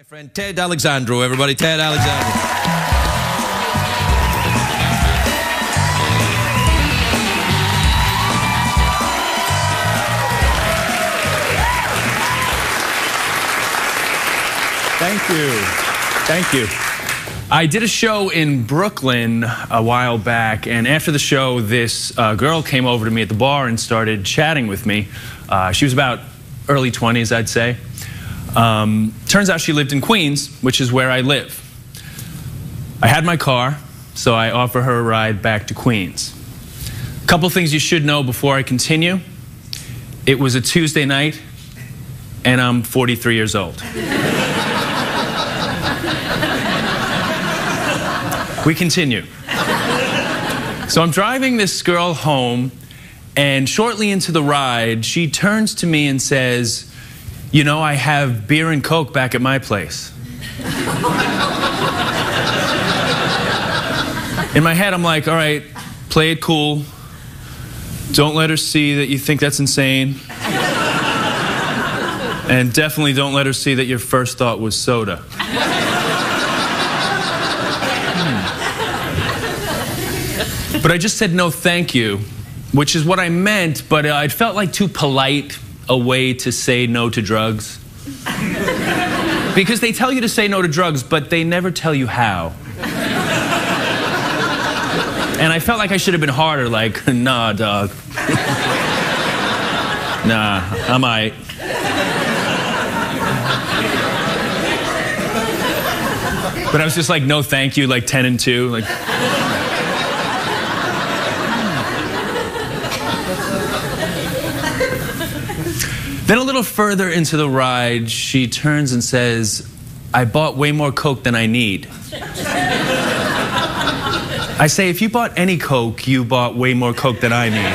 My friend Ted Alexandro, everybody, Ted Alexandro. Thank you. Thank you. I did a show in Brooklyn a while back, and after the show, this girl came over to me at the bar and started chatting with me. She was about early 20s, I'd say. Turns out she lived in Queens, which is where I live. I had my car, so I offer her a ride back to Queens. A couple things you should know before I continue. It was a Tuesday night, and I'm 43 years old. We continue. So I'm driving this girl home, and shortly into the ride, she turns to me and says, "You know, I have beer and Coke back at my place." In my head, I'm like, all right, play it cool. Don't let her see that you think that's insane. And definitely don't let her see that your first thought was soda. But I just said no thank you, which is what I meant, but it felt like too polite a way to say no to drugs. Because they tell you to say no to drugs, but they never tell you how. And I felt like I should have been harder, like, nah, dog. Nah, I'm aight. But I was just like, no thank you, like 10 and 2, like. Then a little further into the ride, she turns and says, "I bought way more Coke than I need." I say, if you bought any Coke, you bought way more Coke than I need.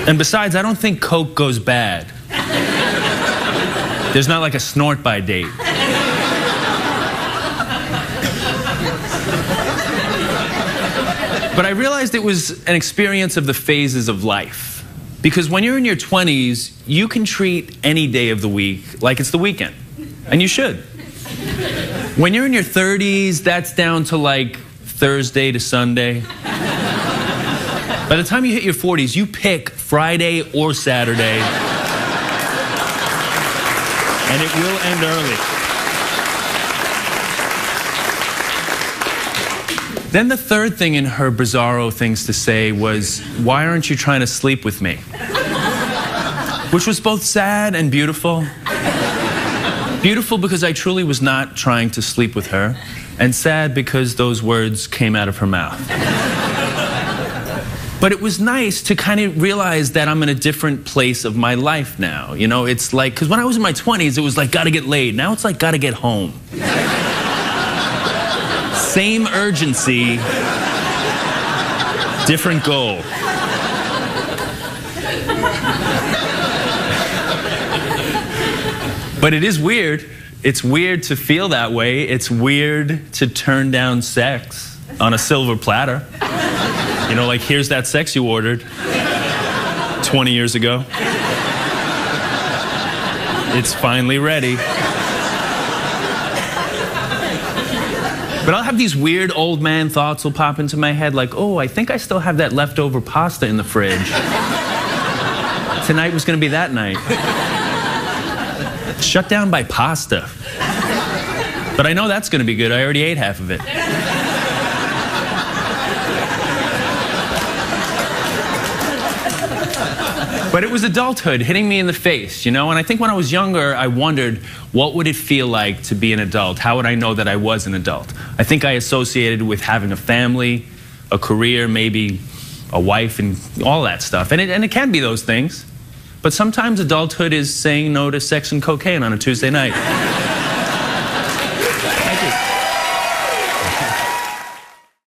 And besides, I don't think Coke goes bad. There's not like a snort-by date. But I realized it was an experience of the phases of life. Because when you're in your 20s, you can treat any day of the week like it's the weekend. And you should. When you're in your 30s, that's down to like Thursday to Sunday. By the time you hit your 40s, you pick Friday or Saturday. And it will end early. Then the third thing in her bizarro things to say was, "Why aren't you trying to sleep with me?" Which was both sad and beautiful. Beautiful because I truly was not trying to sleep with her, and sad because those words came out of her mouth. But it was nice to kind of realize that I'm in a different place of my life now. You know, it's like, because when I was in my 20s, it was like, gotta get laid. Now it's like, gotta get home. Same urgency, different goal. But it is weird. It's weird to feel that way. It's weird to turn down sex on a silver platter. You know, like, here's that sex you ordered 20 years ago. It's finally ready. But I'll have these weird old man thoughts will pop into my head like, oh, I think I still have that leftover pasta in the fridge. Tonight was going to be that night. Shut down by pasta. But I know that's going to be good. I already ate half of it. But it was adulthood hitting me in the face, you know? And I think when I was younger, I wondered, what would it feel like to be an adult? How would I know that I was an adult? I think I associated with having a family, a career, maybe a wife, and all that stuff. And it can be those things. But sometimes adulthood is saying no to sex and cocaine on a Tuesday night.